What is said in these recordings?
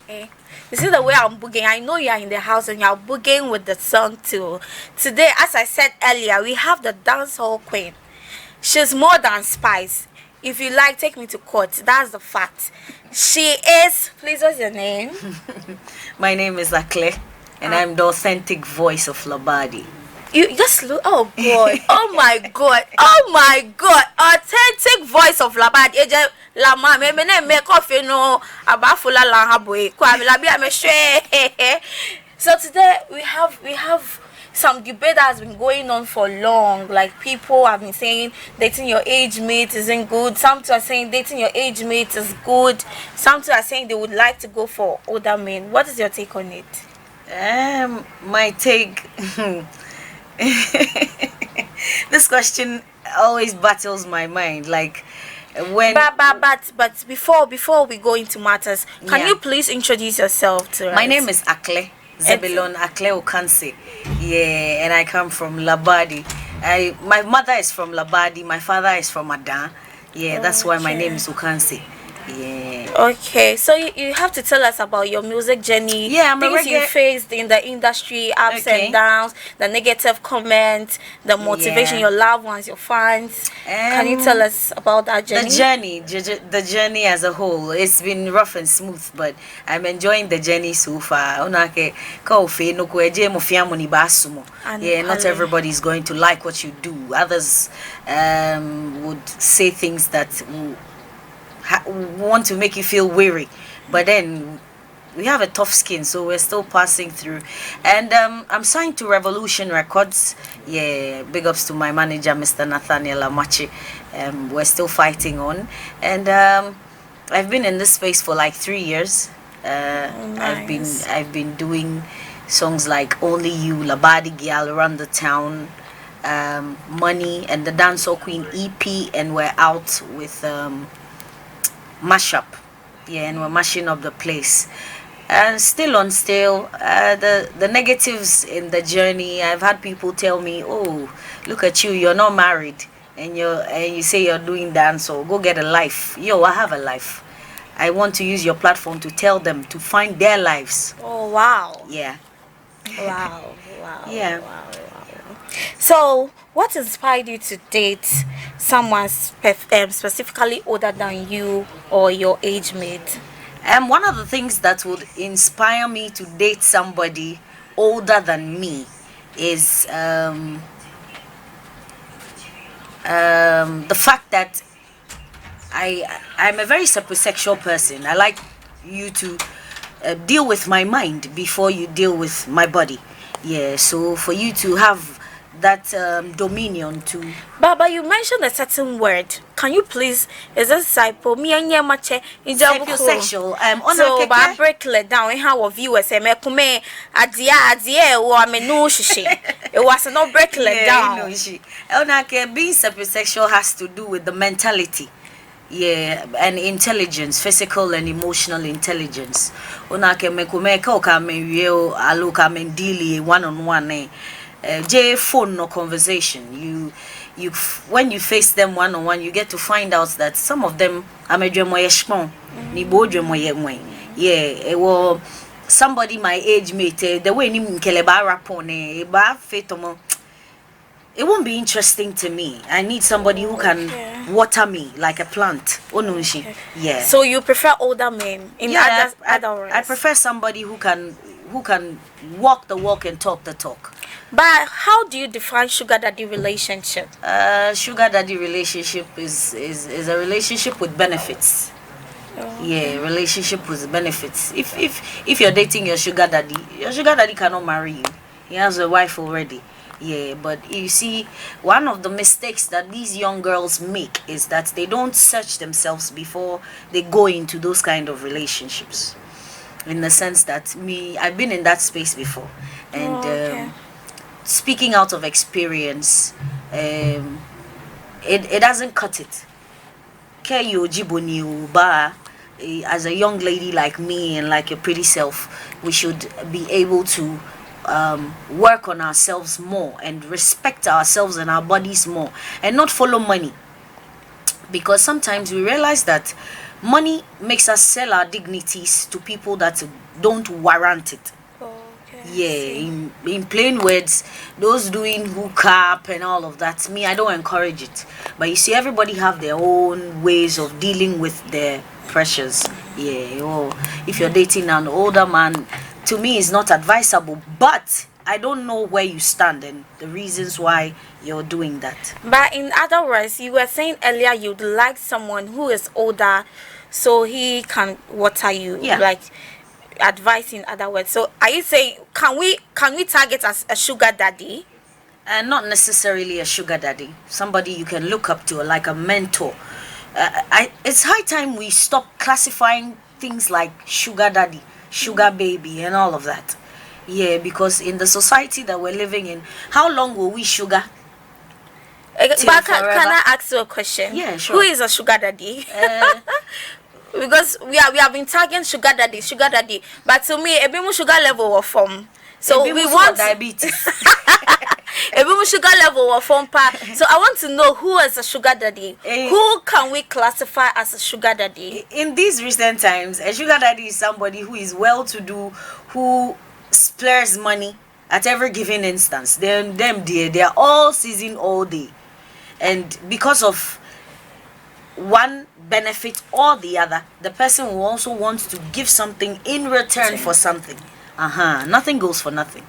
You see the way I'm booging. I know you are in the house and you're booging with the song too. Today, as I said earlier, we have the dancehall queen. She's more than Spice. If you like, take me to court. That's the fact. She is. Please, what's your name? My name is Akle, and I'm the authentic voice of Labadi. You just look. Oh God! Oh my God! Oh my God! Authentic voice of Labad. Eje Lama me make coffee no abafula la haboy. Kwa me labi ame share. So today we have some debate that has been going on for long. Like people have been saying dating your age mate isn't good. Some are saying dating your age mate is good. Some are saying they would like to go for older men. What is your take on it? My take. This question always battles my mind. Like when. But before we go into matters, can you please introduce yourself to us? My name is Akle Zebulon Akle Okanse. Yeah, and I come from Labadi. My mother is from Labadi. My father is from Adan. Yeah, that's why my name is Okanse. Yeah. Okay, so you have to tell us about your music journey. Yeah, things you faced in the industry, ups and downs, the negative comments, the motivation, your loved ones, your fans. Can you tell us about that journey? The journey as a whole. It's been rough and smooth, but I'm enjoying the journey so far. Yeah, not everybody is going to like what you do. Others would say things that want to make you feel weary, but then we have a tough skin, so we're still passing through. And I'm signed to Revolution Records. Yeah, big ups to my manager, Mr. Nathaniel Amachi. We're still fighting on, and I've been in this space for like 3 years. Nice. I've been doing songs like Only You, Labadi Gyal, Around the Town, Money, and the Dancehall Queen EP, and we're out with Mashup. Yeah, and we're mashing up the place. And still on still, the negatives in the journey. I've had people tell me, "Oh, look at you, you're not married, and you say you're doing dance, so go get a life." Yo, I have a life. I want to use your platform to tell them to find their lives. Oh wow. Yeah. Wow. Yeah. Wow. So, what inspired you to date someone specifically older than you or your age mate? One of the things that would inspire me to date somebody older than me is the fact that I'm a very sapiosexual person. I like you to deal with my mind before you deal with my body. Yeah, so for you to have that dominion to. But you mentioned a certain word. Can you please? Is this typo? Me and your mache. Sapiosexual. So, but break it down. How of viewers say me kume adia or me no shishi. It was not break it down. Being sapiosexual has to do with the mentality. Yeah, and intelligence, physical and emotional intelligence. Onake me kume ka oka me wieo aloka me deal one on one. J phone no conversation. You when you face them one on one, you get to find out that some of them ni yeah, well, somebody my age mate the way ni mkeleba rapone ba fetomo. It won't be interesting to me. I need somebody who can water me like a plant. Okay. Yeah. So you prefer older men in other words? I prefer somebody who can walk the walk and talk the talk. But how do you define sugar daddy relationship? Sugar daddy relationship is a relationship with benefits. Yeah, relationship with benefits. If you're dating your sugar daddy cannot marry you. He has a wife already. Yeah, but you see, one of the mistakes that these young girls make is that they don't search themselves before they go into those kind of relationships. In the sense that I've been in that space before, and speaking out of experience, it doesn't cut it. As a young lady like me and like your pretty self, we should be able to work on ourselves more and respect ourselves and our bodies more and not follow money, because sometimes we realize that money makes us sell our dignities to people that don't warrant it. Okay. Yeah, in plain words, those doing hookup and all of that, me, I don't encourage it. But you see, everybody have their own ways of dealing with their pressures. Yeah, or if you're dating an older man, to me, it's not advisable. But I don't know where you stand and the reasons why you're doing that. But in other words, you were saying earlier you'd like someone who is older so he can water you, Yeah. like advice in other words. So are you saying can we target as a sugar daddy? And not necessarily a sugar daddy, somebody you can look up to, like a mentor. It's high time we stop classifying things like sugar daddy, sugar baby, and all of that. Yeah, because in the society that we're living in, how long will we sugar? But Till can forever? I ask you a question? Yeah, sure. Who is a sugar daddy? Because we have been tagging sugar daddy. But to me, a bit sugar level of form. So we want diabetes. a bit sugar level of form part. So I want to know who is a sugar daddy. Who can we classify as a sugar daddy? In these recent times, a sugar daddy is somebody who is well-to-do, who splurges money at every given instance. They are all season, all day, and because of one benefit or the other, the person will also want to give something in return for something. Nothing goes for nothing.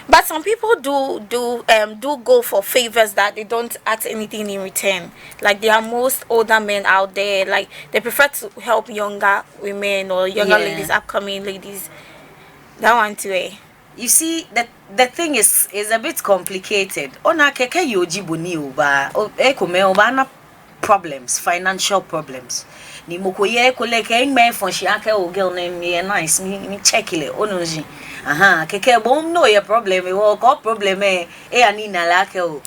But some people do go for favors that they don't ask anything in return. Like there are most older men out there, like they prefer to help younger women or younger ladies, upcoming ladies. That one too, eh? You see, the thing is a bit complicated. Ona keke yoji boni uba ekome uba na problems, financial problems. Ni mokoye koleke ngme fon shi ake o girl name ye nice mi check ile ononji. Keke bom no ye problem e wo ko problem e ani na lake o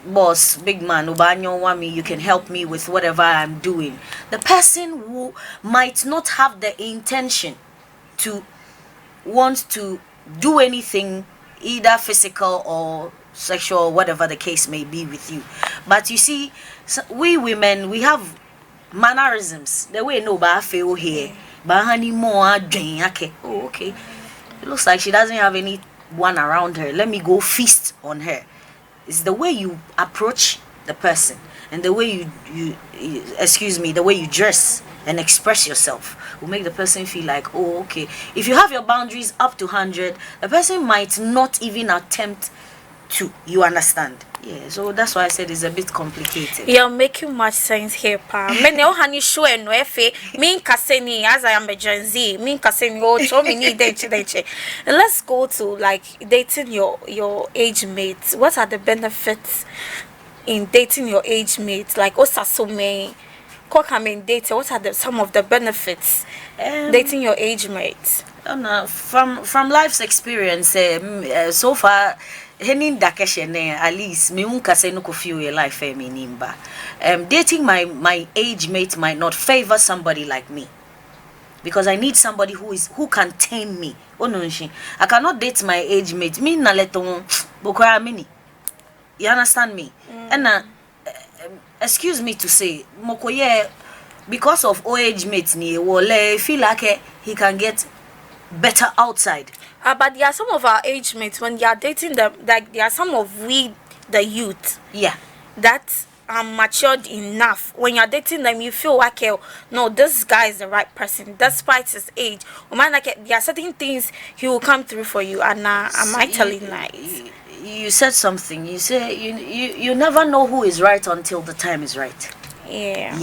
boss, big man, ubanyo wami, you can help me with whatever I'm doing. The person who might not have the intention to want to do anything, either physical or sexual, whatever the case may be with you. But you see, we women, we have mannerisms. The way no ba feel here, ba honey more drain. Okay, okay. It looks like she doesn't have anyone around her. Let me go feast on her. It's the way you approach the person and the way the way you dress and express yourself will make the person feel like, oh, okay. If you have your boundaries up to 100, the person might not even attempt to. You understand? Yeah, so that's why I said it's a bit complicated. You're making much sense here, pa. Me ne ohani show no efe. Me kaseni as I am a Gen Z. Me kaseni oh show me need date. And let's go to like dating your age mates. What are the benefits in dating your age mates? Like osasume, date. What are some of the benefits dating your age mates? From life's experience, so far. Henin dakeshene at least me unka say no ko feel your life me nimba. Dating my age mate might not favor somebody like me, because I need somebody who can tame me. Onunshi, I cannot date my age mate. Me na leton bokwa mini. You understand me? And excuse me to say, mokoye, because of age mate ni wole feel like he can get better outside. But there are some of our age mates, when you are dating them, like there are some of the youth, that are matured enough. When you are dating them, you feel like, no, this guy is the right person, despite his age. Like there are certain things he will come through for you. And am I telling lies? You said something. You say you never know who is right until the time is right. Yeah.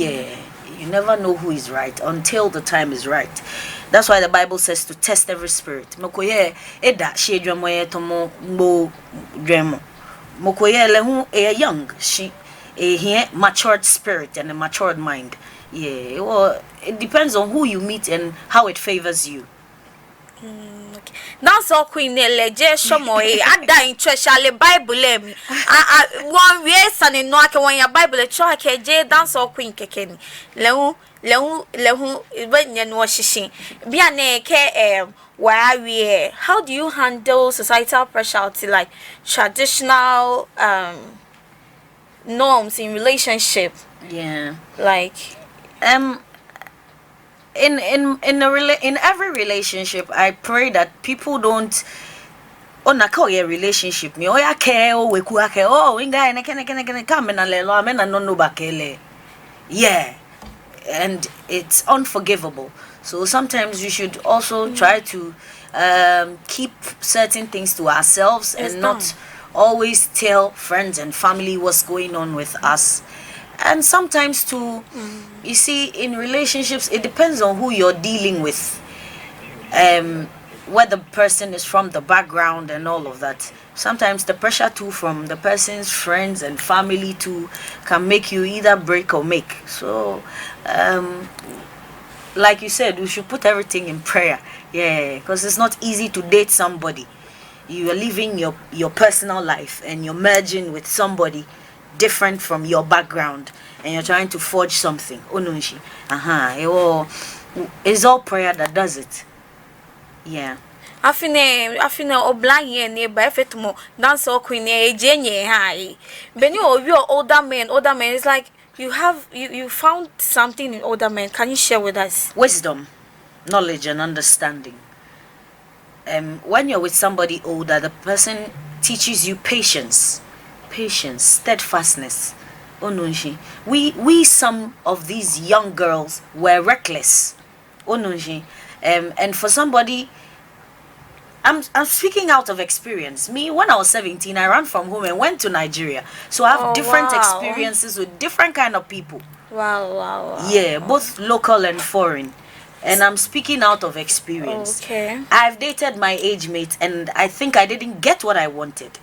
You never know who is right until the time is right. That's why the Bible says to test every spirit. Mokoye eda she dwamoye tomo mo dwemo. Mokoye lehu young, she here matured spirit and a matured mind. Yeah, well, it depends on who you meet and how it favors you. Okay. That's all queen leje shomoe ada in treasure Bible me. One way son no ake when your Bible try ke je dance all queen kekeni. Lehu when you know shishin. Bia ne ke where how do you handle societal pressure to like traditional norms in relationship? Yeah. Like in every relationship, I pray that people don't on a career relationship me oh ya care oh we ku ake oh inga na kene come na lelo amena no bakele. Yeah, and it's unforgivable. So sometimes we should also try to keep certain things to ourselves and not always tell friends and family what's going on with us. And sometimes too, you see, in relationships, it depends on who you're dealing with, where the person is from, the background, and all of that. Sometimes the pressure too from the person's friends and family too can make you either break or make. So, like you said, we should put everything in prayer. Yeah, because it's not easy to date somebody. You are living your personal life and you're merging with somebody different from your background, and you're trying to forge something. Onunshi. It's all prayer that does it. Yeah. Afine oblaye ne ba efetumo dance o queen e jenye hai. When you your older men is like you found something in older men. Can you share with us? Wisdom, knowledge and understanding. When you're with somebody older, the person teaches you patience, steadfastness. Onunshi. We some of these young girls were reckless. Onunshi. And for somebody, I'm speaking out of experience. Me, when I was 17, I ran from home and went to Nigeria. So I have different experiences with different kind of people. Wow. Yeah, both local and foreign. And I'm speaking out of experience. Okay. I've dated my age mate and I think I didn't get what I wanted.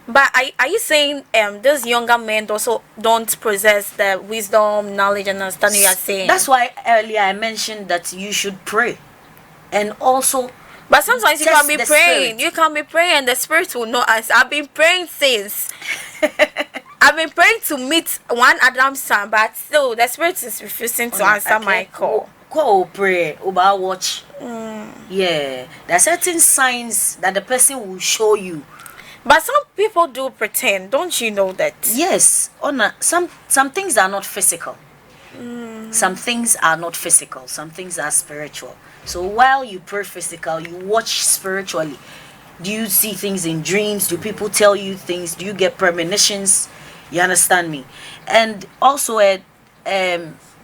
But are you saying these younger men also don't possess the wisdom, knowledge, and understanding you are saying? That's why earlier I mentioned that you should pray. And also, but sometimes you can be praying. Spirit. You can be praying and the spirit will know us. I've been praying since. I've been praying to meet one Adam's son, but still the spirit is refusing to answer my call. Go pray, about watch. Yeah, there are certain signs that the person will show you. But some people do pretend, don't you know that? Yes, some things are not physical. Some things are not physical. Some things are spiritual. So while you pray physical, you watch spiritually. Do you see things in dreams? Do people tell you things? Do you get premonitions? You understand me? And also,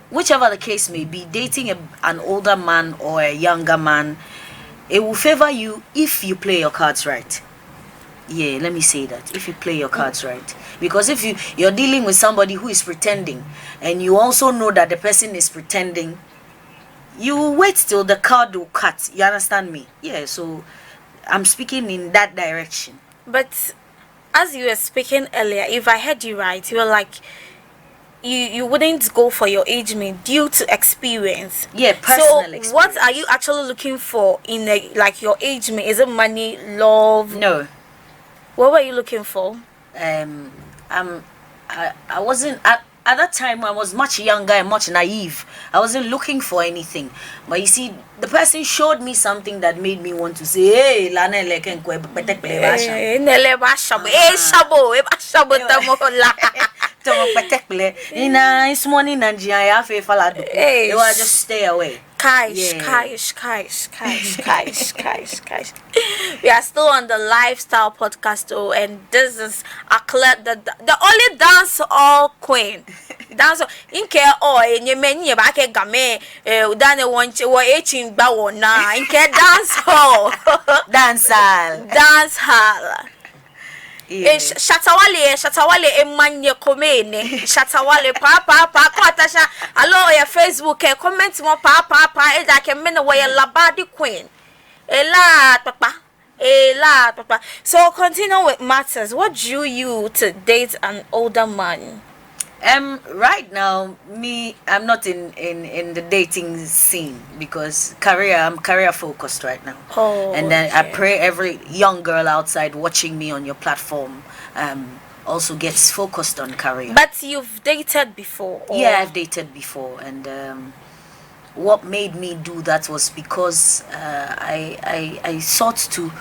whichever the case may be, dating an older man or a younger man, it will favor you if you play your cards right. Yeah, let me say that. If you play your cards right. Because if you're dealing with somebody who is pretending, and you also know that the person is pretending, you wait till the card will cut. You understand me? Yeah, so I'm speaking in that direction. But as you were speaking earlier, if I heard you right, you were like, you wouldn't go for your age mate due to experience. Yeah, personal experience. So what are you actually looking for in like your age mate? Is it money, love? No. What were you looking for? I wasn't at that time. I was much younger and much naive. I wasn't looking for anything. But you see, the person showed me something that made me want to say, "Hey, lana leken kwe betek plebasha." Nele bashabo, shabo, shabo tamola. Tomo betek ple. Ina this morning Nigeria ya fe fala do. They will just stay away. Kaish. We are still on the lifestyle podcast, though, and this is a clip the only dance all queen. Dance in care or in your menu back a game, dane one or 18 bow na in care dance hall. Dance hall. Shatawale emanye komene shatawale pa kwatasha allo ya Facebook comment mo pa e da ke mena we labadi queen ela papa. So continue with matters. What drew you to date an older man? Right now, I'm not in the dating scene because I'm career focused right now. And then I pray every young girl outside watching me on your platform also gets focused on career. But you've dated before? Yeah, I've dated before, and what made me do that was because I sought to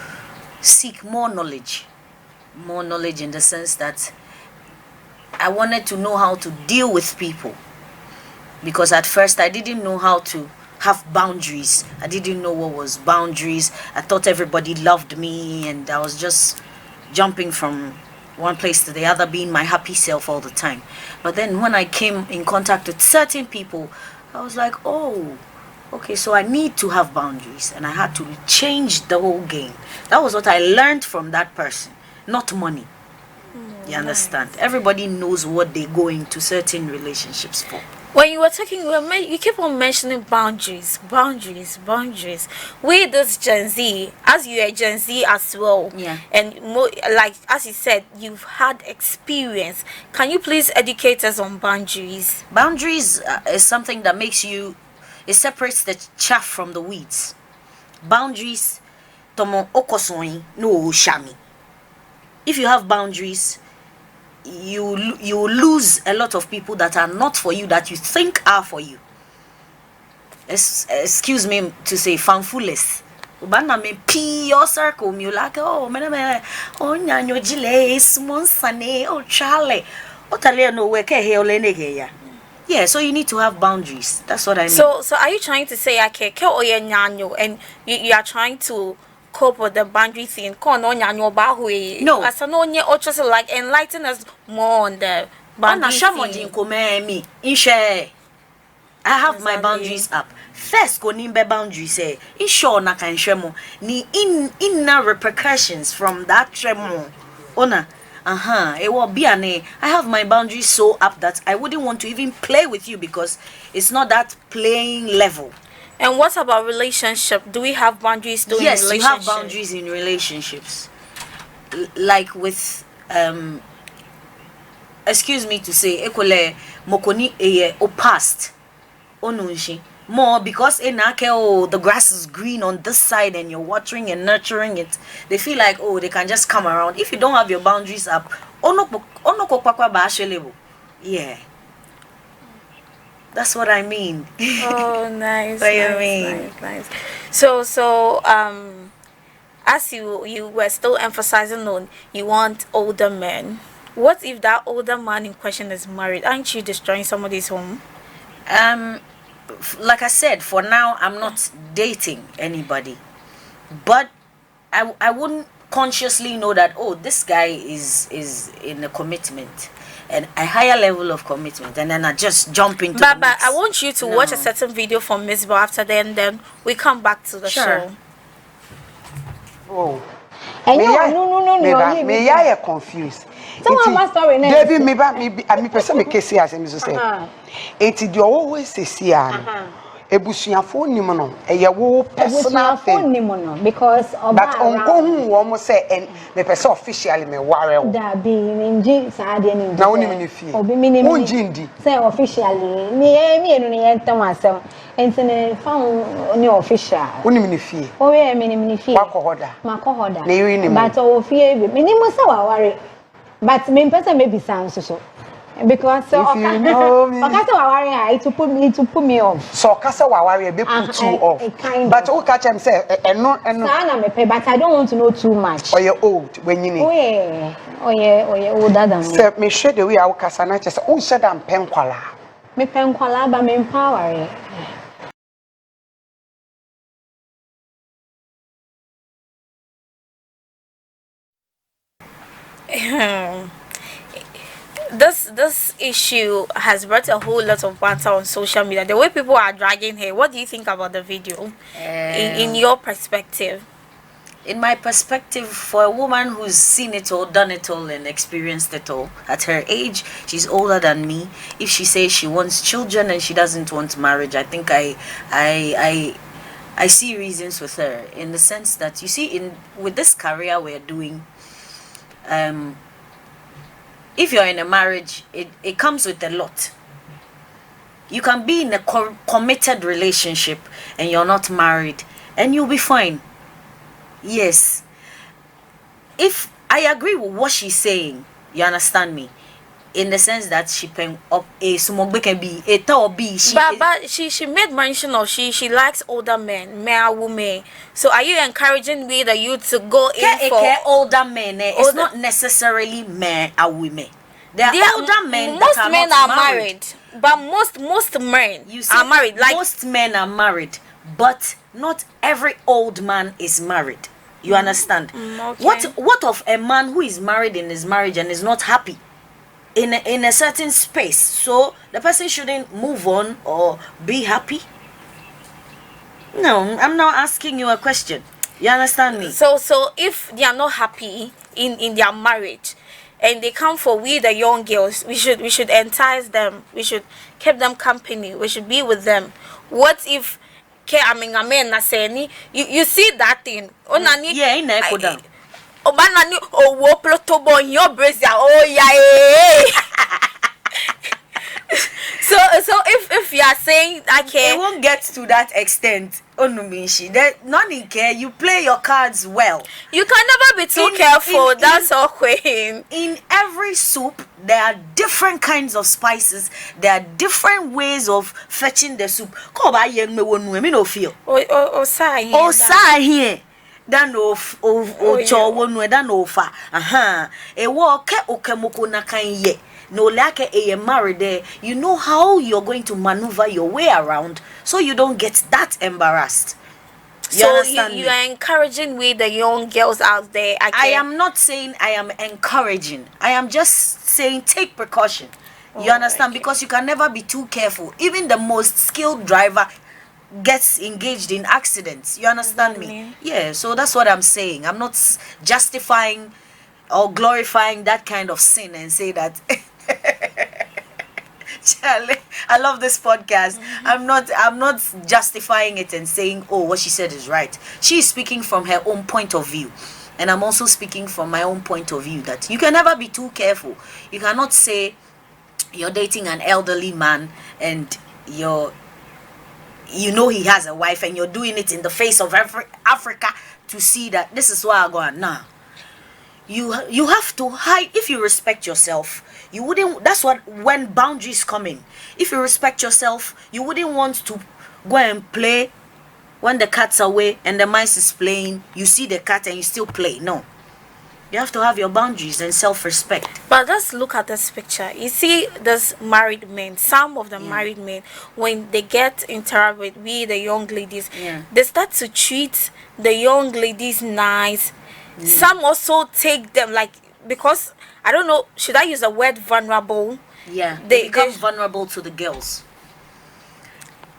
seek more knowledge in the sense that I wanted to know how to deal with people, because at first I didn't know how to have boundaries. I didn't know what was boundaries. I thought everybody loved me, and I was just jumping from one place to the other, being my happy self all the time. But then when I came in contact with certain people, I was like, oh, okay, so I need to have boundaries, and I had to change the whole game. That was what I learned from that person, not money. You understand? Everybody knows what they go into certain relationships for. When you were talking, you keep on mentioning boundaries. With this Gen Z, as you are Gen Z as well, Yeah. and like as you said, you've had experience. Can you please educate us on boundaries? Boundaries is something that makes you, it separates the chaff from the weeds. Boundaries, tomo okosoi no shami. If you have boundaries, you lose a lot of people that are not for you, that you think are for you. Excuse me to say, fanfules. Ubana me pee your circle, you like, oh, me oh, nyanyo jile, smonsane, oh, Charlie. Otale no weke he olene ya. Yeah, so you need to have boundaries. That's what I mean. So are you trying to say, okay, and you are trying to cope with the boundary thing? No. As an onye or just like enlighten us more on the boundary thing. I have my boundaries up. First, go nimbe boundaries say. Insure na kan shemo. Ni inner repercussions from that tremo. Ona. It will be I have my boundaries so up that I wouldn't want to even play with you because it's not that playing level. And what about relationship? Do we have boundaries in relationships? Yes, you have boundaries in relationships. Like with excuse me to say, ekole mokoni o past onunshi more because the grass is green on this side and you're watering and nurturing it. They feel like, oh, they can just come around. If you don't have your boundaries up, yeah. That's what I mean. Oh, nice. What you mean? Nice. So as you were still emphasizing on you want older men. What if that older man in question is married? Aren't you destroying somebody's home? Like I said, for now I'm not dating anybody, but I wouldn't consciously know that, oh, this guy is in a commitment and a higher level of commitment, and then I just jump into but I want you to watch a certain video from Miss Bo after then we come back to the show. Oh, no. Me ya confused. Someone must story now. David, me person me kesi as me so say. Enti the always say ebusuafo nim no eye wo personal thing because but onko hu wo mo say en me person officially me ware wo da be ninji saade ninji na woni me fie obi mini unjindi say officially me enu ne yentam asem enti ne fa ni official woni me fie o we me ni fie makohoda na yiri ni but o fie bi me ni mo say wa ware but me person me bi san so because so okay it will put me off. So kasa wawari be put you off. But who catch him say eno but I don't want to know too much. Oh, you're old when you need. Oh yeah, older than me. Say me share the way I kasa na say o share am penkwala. Me penkwala ba me empower. This issue has brought a whole lot of banter on social media. The way people are dragging her. What do you think about the video? In your perspective? In my perspective, for a woman who's seen it all, done it all, and experienced it all, at her age, she's older than me. If she says she wants children and she doesn't want marriage, I think I see reasons with her, in the sense that, you see, with this career we're doing, if you're in a marriage, it comes with a lot. You can be in a committed relationship and you're not married and you'll be fine. Yes. If I agree with what she's saying, you understand me? In the sense that she can up a smog can be a tall B. But she made mention of she likes older men, male women. So are you encouraging me that you to go in for older men? It's not necessarily men or women. There are older men most that are men not are married, but most men are married. Like most men are married, but not every old man is married. You understand? okay. What of a man who is married in his marriage and is not happy in a certain space? So the person shouldn't move on or be happy. No, I'm now asking you a question. You understand me? So if they are not happy in their marriage, and they come for we the young girls, we should entice them. We should keep them company. We should be with them. What if you see that thing? Yeah, in Ecuador. Oh banani oh wo ploto boy your brazier oh yeah. So if you are saying okay, it won't get to that extent. Onuminshi, that none in care. You play your cards well. You can never be too careful. That's all, Queen. In every soup, there are different kinds of spices. There are different ways of fetching the soup. Come by young me one women no feel. Oh, say here. Dan of cho one way dan ofa. Aha. E walk okemoko na kan ye. No like a married there, you know how you're going to maneuver your way around so you don't get that embarrassed. So you are encouraging with the young girls out there. I am not saying I am encouraging. I am just saying take precaution. You understand? Because you can never be too careful. Even the most skilled driver gets engaged in accidents. You understand me? Yeah, so that's what I'm saying. I'm not justifying or glorifying that kind of sin and say that Charlie, I love this podcast. I'm not justifying it and saying, oh, what she said is right. She is speaking from her own point of view. And I'm also speaking from my own point of view that you can never be too careful. You cannot say you're dating an elderly man and you know he has a wife and you're doing it in the face of Africa to see that this is why I go on. Nah. You have to hide. If you respect yourself, you wouldn't. That's what when boundaries come in. If you respect yourself, you wouldn't want to go and play when the cat's away and the mice is playing. You see the cat and you still play. No, you have to have your boundaries and self-respect. But let's look at this picture. You see, there's married men. Some of the married men, when they get interact with we the young ladies, they start to treat the young ladies nice. Some also take them like, because I don't know, should I use the word vulnerable? Yeah, they become vulnerable to the girls.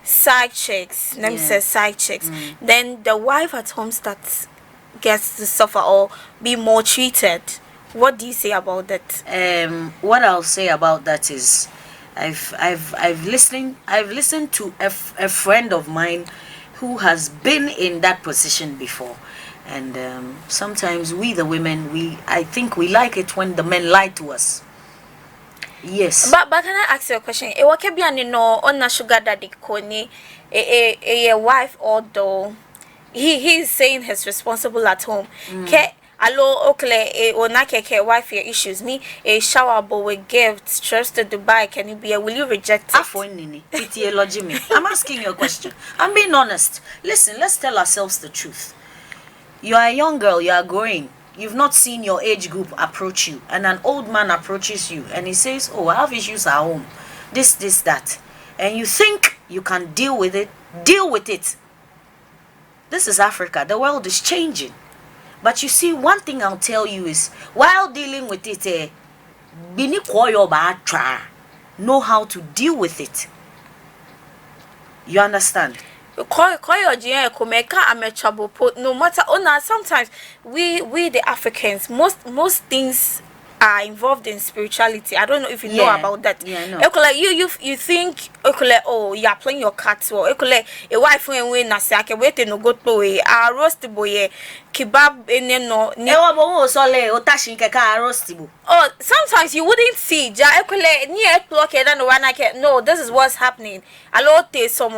Side chicks. Let me say side chicks. Then the wife at home gets to suffer or be more treated. What do you say about that? What I'll say about that is, I've listened to a friend of mine who has been in that position before. And sometimes we the women, I think we like it when the men lie to us. Yes. But can I ask you a question? What can be on a sugar daddy koni a wife, although he is saying he's responsible at home. Ke alo okle onake ke wife your issues ni a shower bowl with gifts trips to Dubai, can you be will you reject it? I'm asking you a question. I'm being honest. Listen, let's tell ourselves the truth. You are a young girl, you are growing. You've not seen your age group approach you. And an old man approaches you and he says, oh, I have issues at home. This, that. And you think you can deal with it. Deal with it. This is Africa. The world is changing. But you see, one thing I'll tell you is, while dealing with it, know how to deal with it. You understand? No matter sometimes we the Africans, most things are involved in spirituality. I don't know if you know about that. Yeah, I know. You think oh you're playing your cards well. A wife when na say I wait no go to a roast boy kebab no. Oh, sometimes you wouldn't see. No, this is what's happening. A lot of some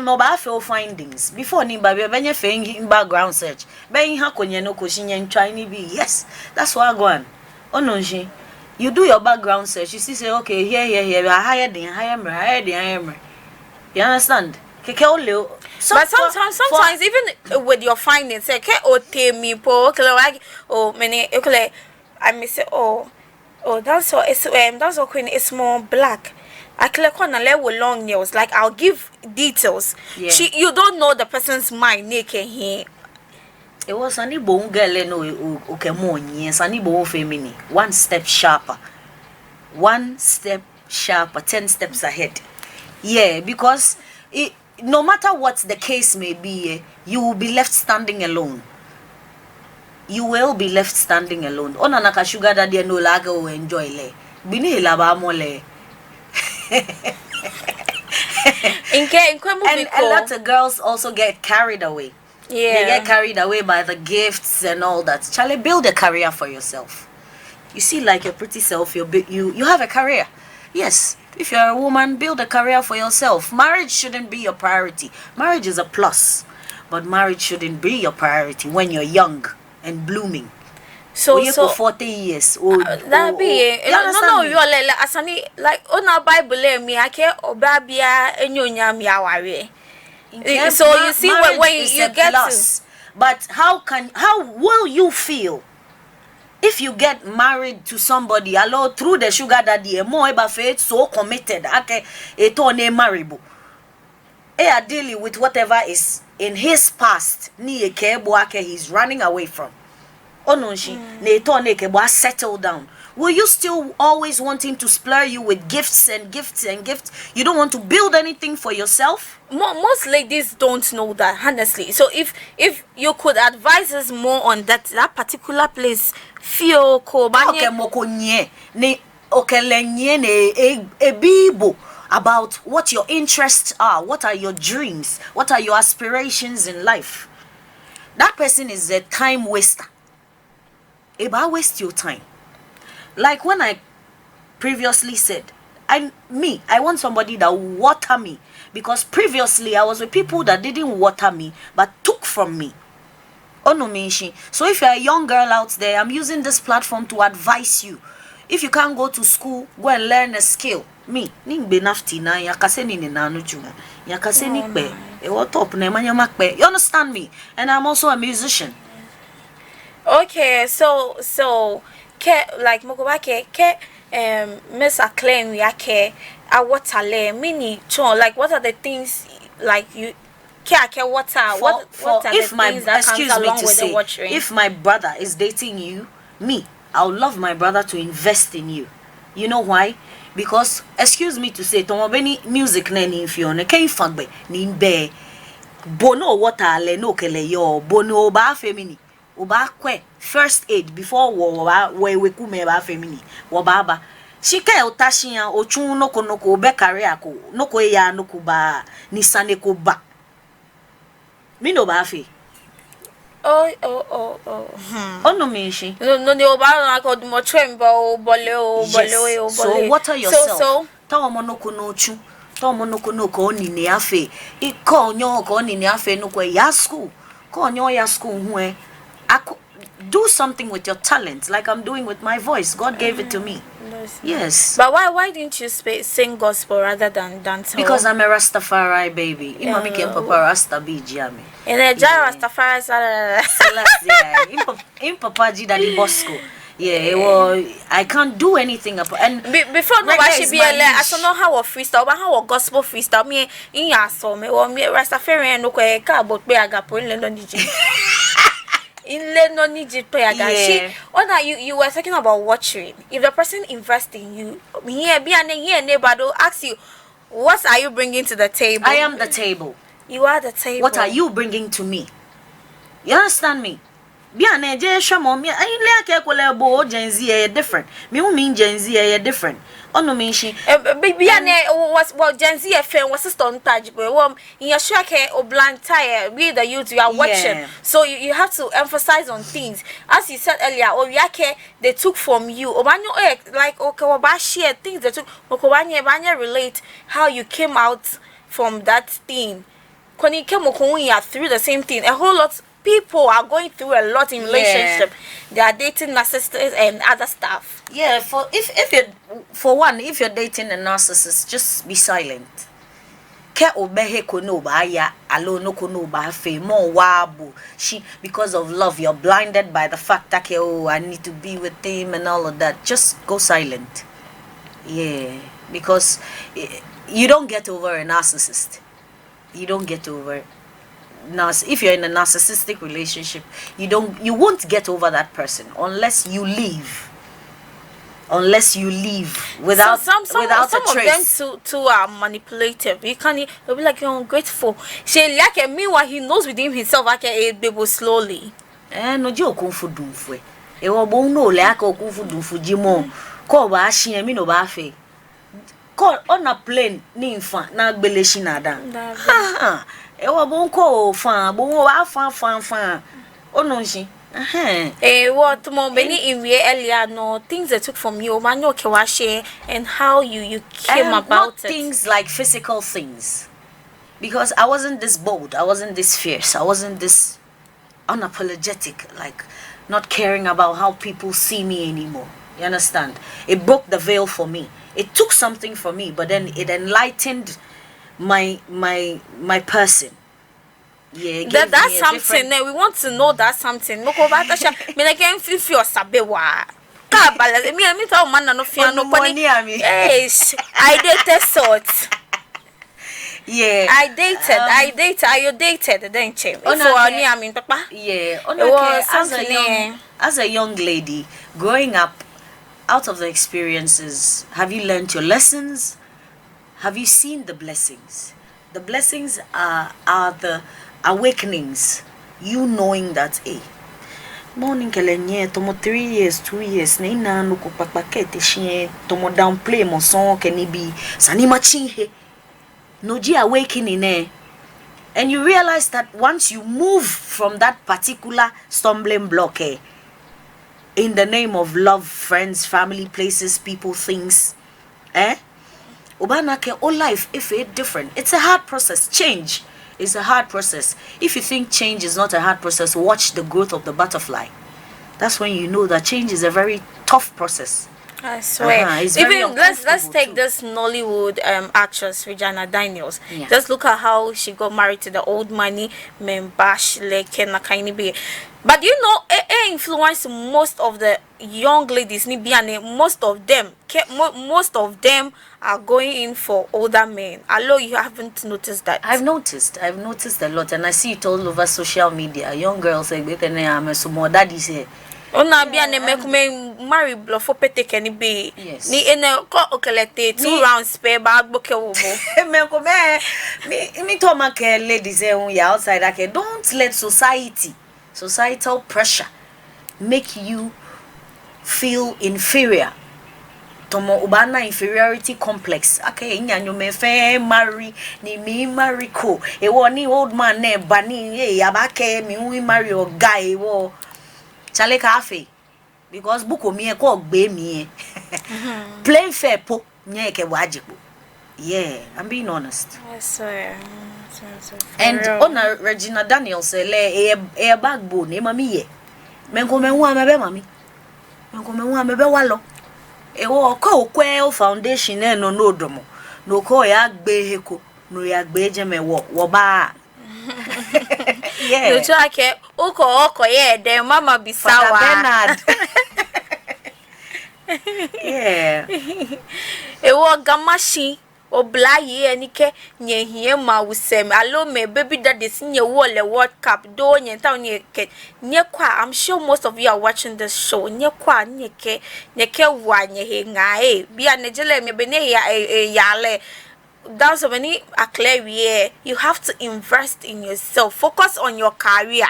but findings before background search. Yes, that's what I go on. Oh no, you do your background search. You see, say okay, here, higher than. You understand? But sometimes even with your findings, say, I may say, oh, Oh, that's all queen. It's more black. I click on a level with long nails. Like I'll give details. Yeah. You don't know the person's mind naked here. It was any bone girl no okay more yes, any bone femini. One step sharper. 10 steps ahead. Yeah, because no matter what the case may be, you will be left standing alone. You will be left standing alone. Ona naka sugar daddy no laga o enjoy le. Bini laba mo le. And a lot of girls also get carried away. Yeah. They get carried away by the gifts and all that. Charlie, build a career for yourself. You see, like your pretty self, you have a career. Yes. If you're a woman, build a career for yourself. Marriage shouldn't be your priority. Marriage is a plus, but marriage shouldn't be your priority when you're young and blooming. So 40 years. That be no, you're like asani like on our Bible me I care obabia enyonya mi aware. So you see when you get plus, but how will you feel if you get married to somebody alone through the sugar daddy more about faith so committed okay it on a marriable are dealing with whatever is in his past ni he's running away from ononshi ne to ne kebo settle down. Will you still always want him to splur you with gifts and gifts and gifts? You don't want to build anything for yourself? Most ladies don't know that, honestly. So if you could advise us more on that particular place, feel about what your interests are, what are your dreams, what are your aspirations in life. That person is a time waster. Eba waste your time. Like when I previously said, I want somebody that will water me, because previously I was with people that didn't water me but took from me. Onomishi. So if you're a young girl out there, I'm using this platform to advise you. If you can't go to school, go and learn a skill. Me, ning benafti na yakaseni ni nanu chuma. Yakaseni kbe. E what up na manyama kbe. You understand me? And I'm also a musician. Okay, so like Mokobake Miss Acclaim yake awatale mini chon, like what are the things like you what are if the my things that excuse comes me along to with say, the watching? if my brother is dating you, I would love my brother to invest in you. You know why? Because excuse me to say, tomobeni music neni if you can fagbe nimbe bono water le no kele yo bono ba femini oba kwe first aid before we kume ba femini wo baba shike otashian ochun noko obe career ko noko ya noko ba nisane ko ba mi no ba fe oh no me shi no ba na ko mo trembo bole. So what are yourself so tawo monoko no ochu tawo monoko no ko ni ne afe iko onyo ko ni ne afe no ko ya school ko onyo ya school hu do something with your talent, like I'm doing with my voice. God gave it to me. Yes. But why didn't you sing gospel rather than dance? Because I'm a Rastafari baby. Imami can papa Rasta be jami. And a Rastafari in papa ji daddy Bosco. Yeah, well, I can't do anything about and before no she be I don't know how a freestyle, but how a gospel freestyle me in ya so me or me Rastafari no ko e ka about be agapo in London DJ. In no need to pay again. Yeah. You were talking about watching. If the person invests in you, here be an neighbor ask you, what are you bringing to the table? I am the table. You are the table. What are you bringing to me? You understand me? Be an Egyptian mom. I like bo Gen Z different. Me who mean Gen Z different. Oh no, mean she. Baby, was Gen Z FM was a stone touch, but in your shack or bland tire, we the youth you are watching. Yeah. So you have to emphasize on things. As you said earlier, they took from you. Like okay, share things they took. Banya relate how you came out from that thing. When you came through the same thing, a whole lot. People are going through a lot in relationship. They are dating narcissists and other stuff. Yeah, if you're dating a narcissist, just be silent. ke obehe kono ba ya alo no kono ba fe more wabo she because of love you're blinded by the fact that oh I need to be with him and all of that. Just go silent. Yeah, because you don't get over a narcissist. You don't get over if you're in a narcissistic relationship, you won't get over that person unless you leave. Unless you leave without without a trace. Some of them too are manipulative. You can't. They'll be like, you're ungrateful. She like meanwhile he knows within himself I can aid baby slowly. No jo konfu dumfwe. E wo bo no le aka konfu dumfu jimo. Ko ba ahia mi no ba fe. Ko on a plane ni nfa na gbeleshi na dan. E wo bo nko fa bo wo fa. Ono nshi. What more many in earlier no things that took from you, man, and how you came about not it. Things like physical things, because I wasn't this bold, I wasn't this fierce, I wasn't this unapologetic, like not caring about how people see me anymore. You understand? It broke the veil for me. It took something from me, but then it enlightened my person. Yeah, that's something. We want to know that something. Me like if you sabewa. Me tell man no fear no money. Yes, I dated sort. Yeah, I dated. Are you dated? Then change. Papa. Yeah, as a young lady growing up, out of the experiences, have you learned your lessons? Have you seen the blessings? The blessings are the awakenings, you knowing that morning kelenye tomo 3 years 2 years na ina no ko pakete shie tomo downplay mo son keni bi sani machi he no ji awakening and you realize that once you move from that particular stumbling block in the name of love, friends, family, places, people, things Obanake, all life if it's different. It's a hard process. Change is a hard process. If you think change is not a hard process, watch the growth of the butterfly. That's when you know that change is a very tough process. I swear. Even let's take this Nollywood actress Regina Daniels. Yeah. Just look at how she got married to the old money Membash Leke Nakaini. But you know, it influenced most of the young ladies. Most of them are going in for older men. Although you haven't noticed that. I've noticed a lot, and I see it all over social media. Young girls say, "I'm so more daddies here." Ona bia ne me marry blofo pete keni be ni ene ko okelete 2 rounds spare bag boke wo me to make ladies ya outside ake don't let societal pressure make you feel inferior. Tomo ubana inferiority complex okay nyanyo me fe marry ni me marry ko e woni old man ne bani abake mi wi marry o guy wo chale cafe because buko mi e ko gbe mi plain fair po nye ke wajibu. Yeah, I'm being honest. Yes, and on Regina Daniels le e backbone e mami ye menko menwu amebe mami menko menwu amebe walo e wo ko okwe foundation e no domo no ko ya gbe heko no ya gbe jeme wo ba. Yeah. No chake oko yeah de mama bisawa Bernard. Yeah. E wo gamashi oblaye enike nyehie ma wusem allo me baby daddy sinye wo le world cup do nye ta nye ke nye kwa. I'm sure most of you are watching this show nye kwa nye ke wa nye he nga bia nejele me bene yale. That's when you are clear. You have to invest in yourself. Focus on your career.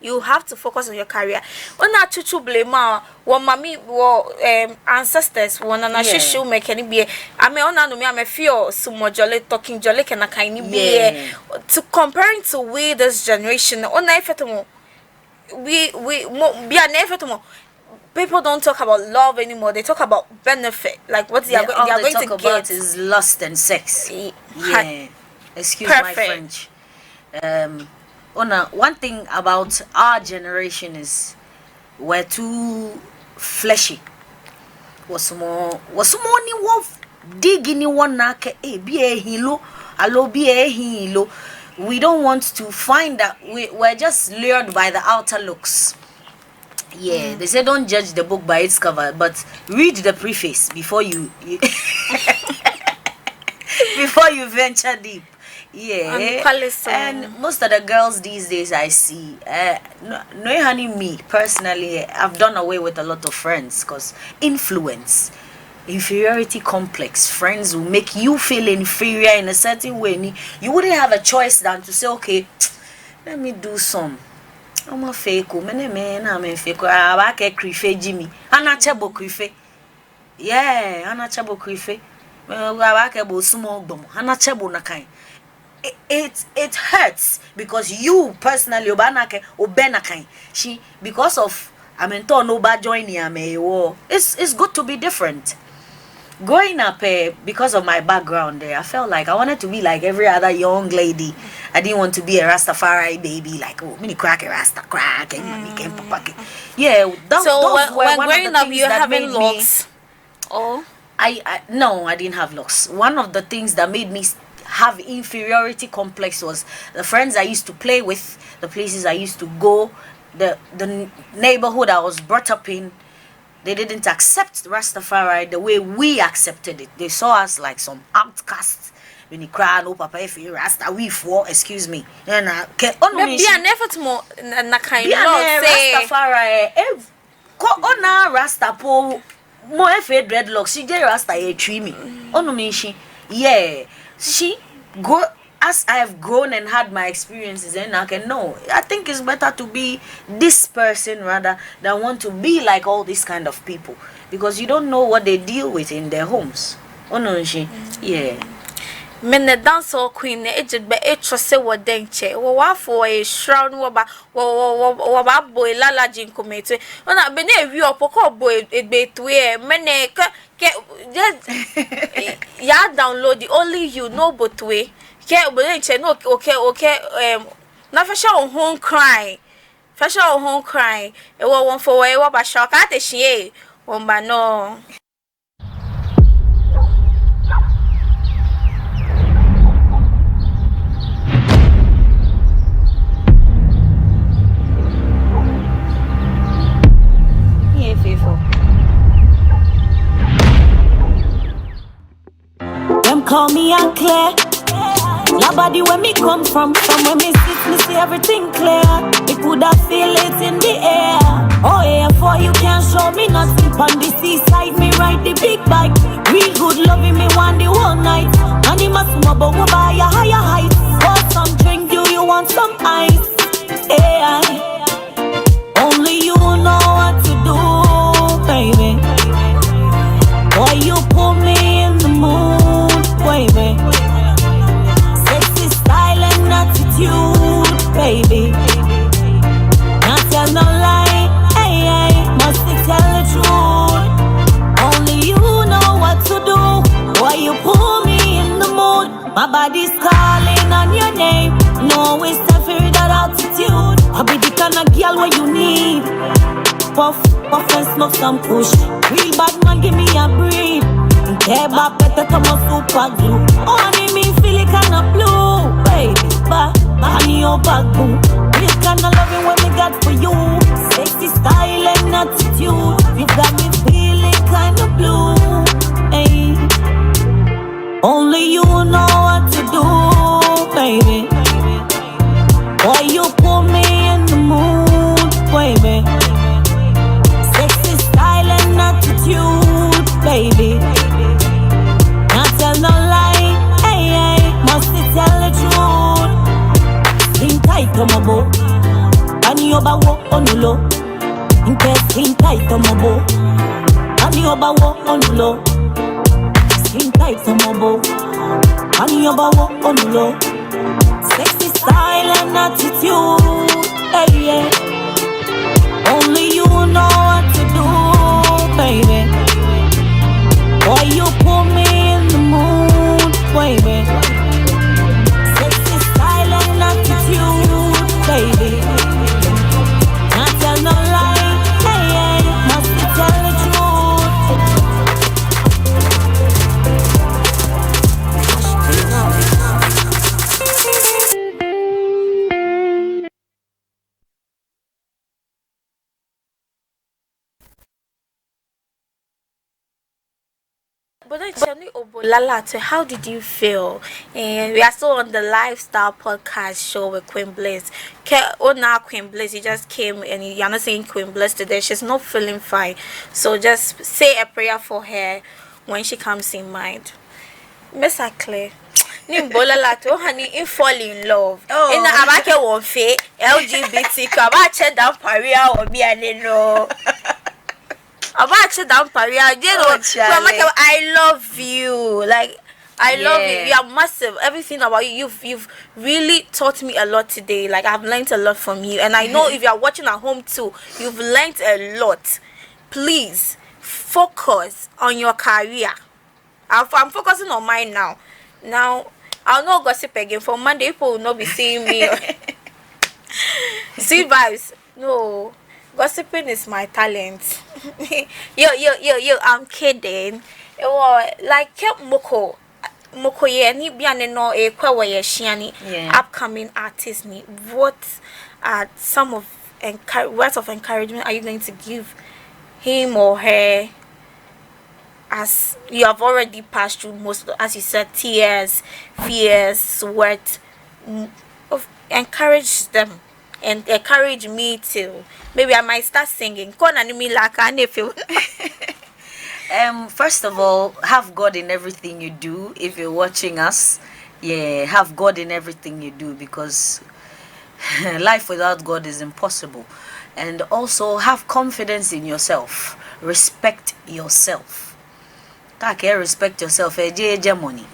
You have to focus on your career. When I chuchu blame one mommy ancestors one and I should make any be. I mean on no me I feel sumo jolly talking jolly can kind be to comparing to we this generation on we be an effort. People don't talk about love anymore. They talk about benefit, like what they are going to about get. Is lust and sex. Yeah. Excuse my French. One thing about our generation is we're too fleshy. Was more ni wolf dig in one nake be a hilo alobi ehilo. We don't want to find that we're just lured by the outer looks. Yeah, they say don't judge the book by its cover, but read the preface before you before you venture deep. Yeah, and most of the girls these days I see, no honey, me personally, I've done away with a lot of friends because influence, inferiority complex. Friends will make you feel inferior in a certain way. You wouldn't have a choice than to say, okay, let me do some. I'm a fake, I'm a fake. I can't crife Jimmy. I'm not chabo crife. Yeah, I'm not chabo crife. I can't bo small dom. I'm not chabo na kind. It hurts because you personally obanake obenakai she because of no bad joining it's good to be different. Growing up because of my background there, I felt like I wanted to be like every other young lady. I didn't want to be a Rastafari baby, like mini crack a Rasta crack and papa. Yeah, so when growing up you having locks. Oh, no, I didn't have locks. One of the things that made me have inferiority complex was the friends I used to play with, the places I used to go, the neighborhood I was brought up in. They didn't accept Rastafari the way we accepted it. They saw us like some outcasts. When you cry, no papa, if you Rasta, we for, excuse me. And be an effort more na kind of Rastafari. Ona Rasta po mo efe dreadlocks. She get Rasta a tree me. Onumishi, yeah. She go as I have grown and had my experiences, and I can know. I think it's better to be this person rather than want to be like all these kind of people, because you don't know what they deal with in their homes. Oh no, she, yeah. Men the dancer queen aged by a trust what denche or for a shroud waba boy lala jin committee. On a bene view of poco boy it be to wear mene just ya download the only you know but way care but no okay na fashion home cry fashion home cry e wo won for we wa ba shock at she won ba no. Call me and clear. La body when me come from when me sit, me see everything clear. Me coulda feel it in the air. Oh yeah, for you can't show me nothing. On the seaside, me ride the big bike. Real good loving me one the whole night. And it must move but we buy a higher height. Want some drink, do you want some ice? Yeah, only you know what to do, baby. Boy, you pull me in the mood. Baby, sexy style and attitude, baby. Not tell no lie, hey, hey, must tell the truth. Only you know what to do. Why you pull me in the mood? My body's calling on your name. No, it's time for that altitude. I'll be the kind of girl where you need. Puff, puff and smoke some push. Real bad man, give me a breathe. Keba better come on super glue. Honey, me feel it kinda blue, baby. But honey, your back boom. This kinda loving what me got for you. Sexy style and attitude. You got me feeling kinda blue. Hey, only you know what to do, baby. Boy, you put me in the mood, baby. Sexy style and attitude, baby. No lie, hey, hey, must tell the truth. Skin tight on my bow, and you walk on the low. In case skin tight on my bow, and you walk on the low. Skin tight on my bow, and you walk on the low. Sexy style and attitude, hey, yeah. Only you know what to do, baby. Boy, you pull me in the mood, baby. Sexy style and attitude, baby. Not tell no lie, hey, hey, must tell the truth. But then, Shani Obolala, how did you feel? And we are still on the lifestyle podcast show with Queen Bliss. Oh, now Queen Bliss, you just came and you're not saying Queen Bliss today. She's not feeling fine. So just say a prayer for her when she comes in mind. Miss Claire. Nimbola to honey in fall in love. Oh. In the Abake won't fit LGBT. Kabache down Paria or be an no. Abache down Paria. You know, I love you. Like, I love you. You are massive. Everything about you. You've really taught me a lot today. Like, I've learned a lot from you. And I know if you are watching at home too, you've learned a lot. Please focus on your career. I'm focusing on mine now. Now, I'll not gossip again. For Monday, people will not be seeing me. See vibes. No. Gossiping is my talent. Yo, I'm kidding. It was like Moko. Moko ye ni biane no e kwa wa ye shiani upcoming artists ni. What are some of words of encouragement are you going to give him or her? As you have already passed through most, as you said, tears, fears, sweat, encourage them and encourage me too. Maybe I might start singing. First of all, have God in everything you do. If you're watching us, have God in everything you do, because life without God is impossible. And also have confidence in yourself. Respect yourself. Kake respect yourself. Eje money.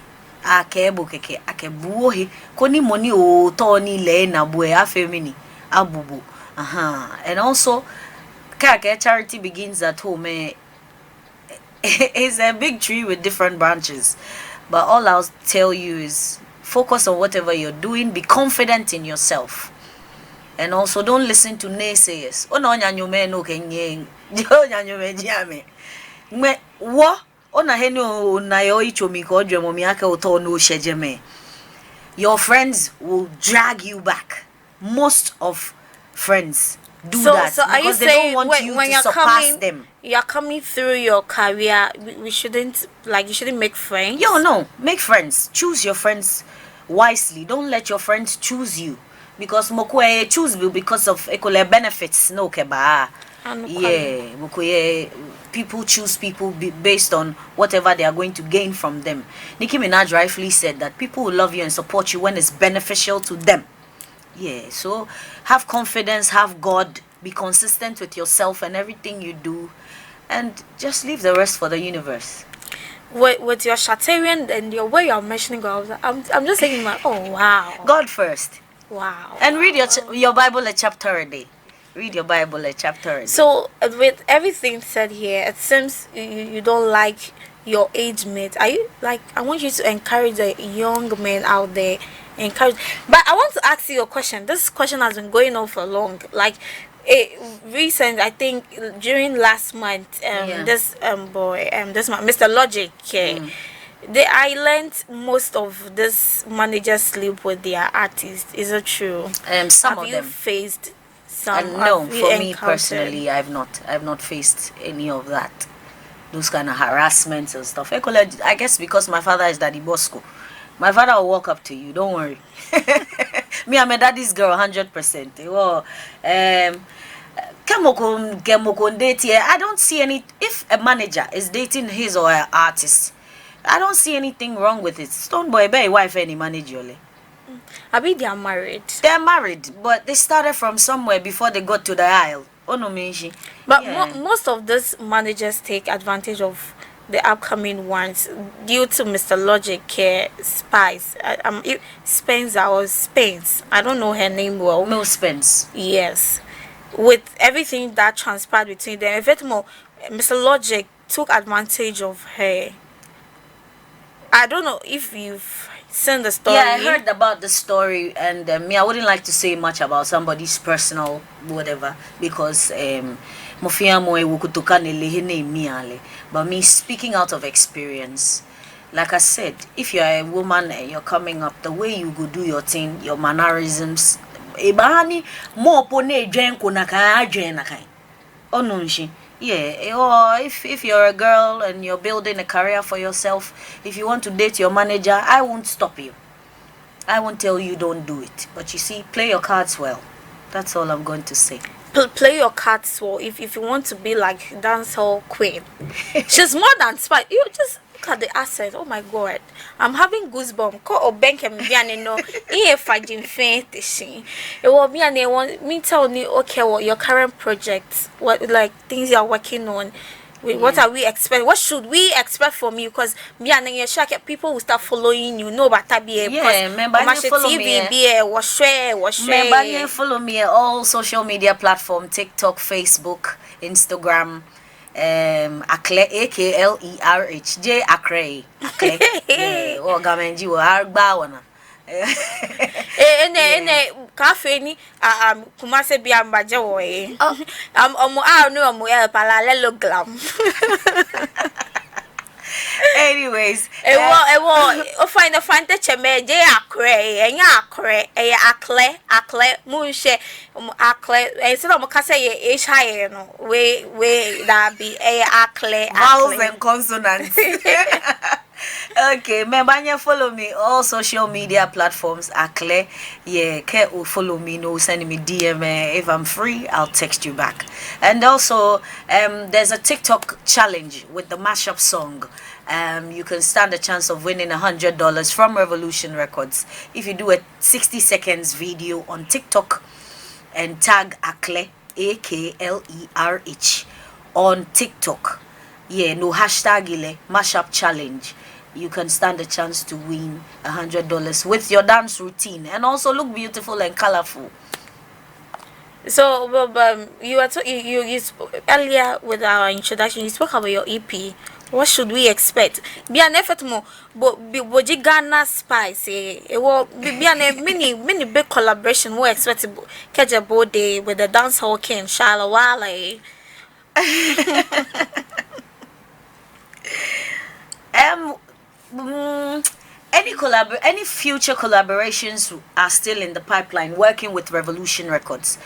Ake bukeke. Ake buohi. Koni money o toni le na bue afemini. Abubu. And also, kake charity begins at home. It's a big tree with different branches. But all I'll tell you is focus on whatever you're doing. Be confident in yourself. And also don't listen to naysayers. Oh no, nyanyume no kenye. Nyanyume jiame. Me what? Your friends will drag you back. Most of friends do that because they don't want you to surpass them. You're coming through your career. We shouldn't, like, you shouldn't make friends. No, make friends. Choose your friends wisely. Don't let your friends choose you, because mokwe choose you because of ekole benefits. No keba. People choose people based on whatever they are going to gain from them. Nicki Minaj rightfully said that people will love you and support you when it's beneficial to them. So have confidence, have God, be consistent with yourself and everything you do, and just leave the rest for the universe. With your Shatarian and your way you're mentioning God, I'm just thinking like, oh wow, God first. Wow. And read your Bible a chapter a day. Read your Bible a chapter a day. So with everything said here, it seems you don't like your age mate. Are you like? I want you to encourage the young men out there. But I want to ask you a question. This question has been going on for long. Like, recent, I think during last month, this boy, this man, Mr. Logic, I learned most of this managers sleep with their artists. Is it true? Some of them. Have you faced some? No, for me personally, I've not faced any of that. Those kind of harassments and stuff. I guess because my father is Daddy Bosco. My father will walk up to you. Don't worry. Me, I'm a daddy's girl, 100%. Well, I don't see any. If a manager is dating his or her artist, I don't see anything wrong with it. Stone boy, be wife any manager. I mean, they are married. They're married, but they started from somewhere before they got to the aisle. Oh no, Minji. But most of these managers take advantage of the upcoming ones due to Mr. Logic Spice. Spence or Spence. I don't know her name well. No, Spence. Yes. With everything that transpired between them, if it more, Mr. Logic took advantage of her. I don't know if you've seen the story. Yeah, I heard about the story, and me, I wouldn't like to say much about somebody's personal whatever, because but me, speaking out of experience, like I said, if you're a woman and you're coming up, the way you go do your thing, your mannerisms, Yeah, or if you're a girl and you're building a career for yourself, if you want to date your manager, I won't stop you. I won't tell you don't do it. But you see, play your cards well. That's all I'm going to say. Play your cards well. If you want to be like dancehall queen, she's more than smart. You just look at the asset. Oh my god, I'm having goosebumps. Call bank and me no. If I didn't faint, it will be and want me tell me okay, what your current projects, what like things you're working on. What are we expect? What should we expect from you? Because me and your sure people will start following you. No, but remember you follow me. Remember you follow me on all social media platforms: TikTok, Facebook, Instagram. Akle AKLERH J Akre. Yeah, or Gamenji or Arbawana. Cafe ni kumase bi ambaje wo e no mo e parallel glam. Anyways, o find the fantasy me je akre enya akre e akle mu she akle e se no mo ka say e high no we that be e akle vowels and consonants. Okay, remember follow me all social media platforms are clear. Yeah, follow me, no send me DM. If I'm free, I'll text you back. And also, there's a TikTok challenge with the mashup song. You can stand a chance of winning $100 from Revolution Records if you do a 60 seconds video on TikTok and tag Akle AKLERH on TikTok. Yeah, no hashtag ile mashup challenge. You can stand a chance to win $100 with your dance routine and also look beautiful and colorful. So, you were you earlier with our introduction. You spoke about your EP. What should we expect? Be an effort more, but be Ghana Spice. It will be an many big collaboration. We expect to catch a body with the dancehall king Shala Wale. Any future collaborations are still in the pipeline, working with Revolution Records.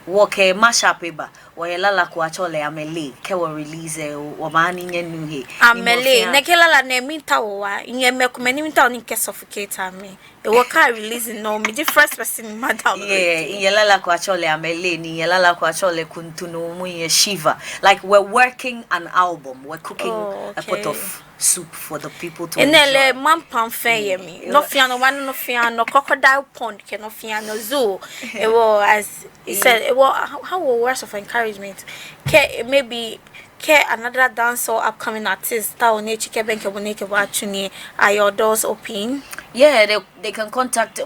Woke mashup eba wayelala kuachole amele kewo release wamani nyenu he amele nekelala ne minta wa nyeme kumeni minta oni ke suffocate ame e woka release no me the first person madam yelala kuachole amele ni yelala kuachole kuntunu mu ye shiva. Like we're working an album, we're cooking a pot of soup for the people to enele man pamfen ye mi no fia no one no fia no crocodile pond ke no fia no zoo it was as he said it was how words of encouragement maybe another dancer or upcoming artist that on chike benke boneke wa tuni are your doors open? Yeah, they can contact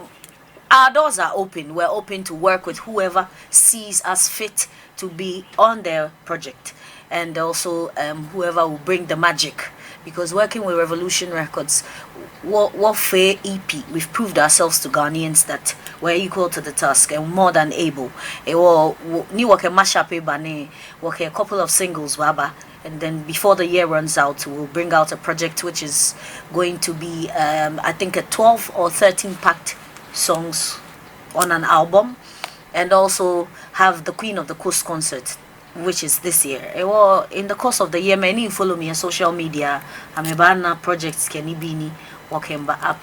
our doors are open. We're open to work with whoever sees us fit to be on their project, and also whoever will bring the magic. Because working with Revolution Records, Warfare EP, we've proved ourselves to Ghanaians that we're equal to the task and more than able. Ni work a mashup work a couple of singles waba, and then before the year runs out, we'll bring out a project which is going to be I think a 12 or 13 packed songs on an album, and also have the Queen of the Coast concert, which is this year. In the course of the year, many follow me on social media. I'm a banner projects Kenny Bini working up.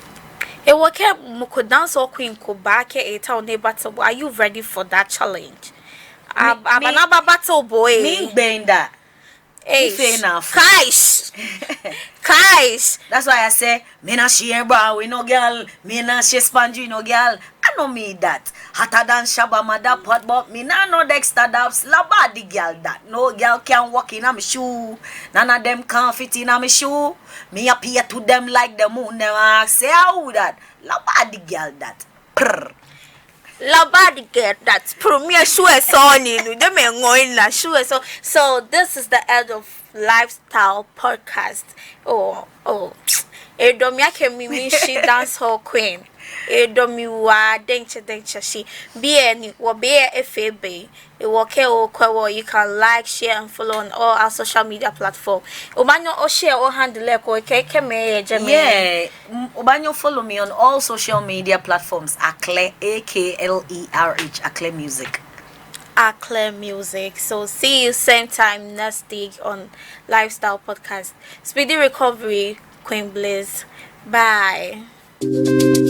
Moko dance or queen ko back a town battle. Are you ready for that challenge? I'm another battle boy. Me being that. Kaish. That's why I say, me na share bra we no girl, me na share spongy no girl. I know me that. Hotter than Shabba mother pot, but me na no Dexter Dabs. Laba the girl that. No girl can walk in my shoe. None of them can fit in my shoe. Me appear to them like the moon. Never say how that. Laba the girl that. Prr. Labadi get that premier sure son in the men going la sure so this is the end of lifestyle podcast. Edomia can me she dance hall queen. Edomi wa dencha she be any will be a FAB. It will care you can like, share and follow on all our social media platform. Obanyo or share or handle Obanyo follow me on all social media platforms. Akle AKLERH Akle Music. Clear Music. So see you same time next week on Lifestyle Podcast. Speedy recovery, Queen Bliss. Bye.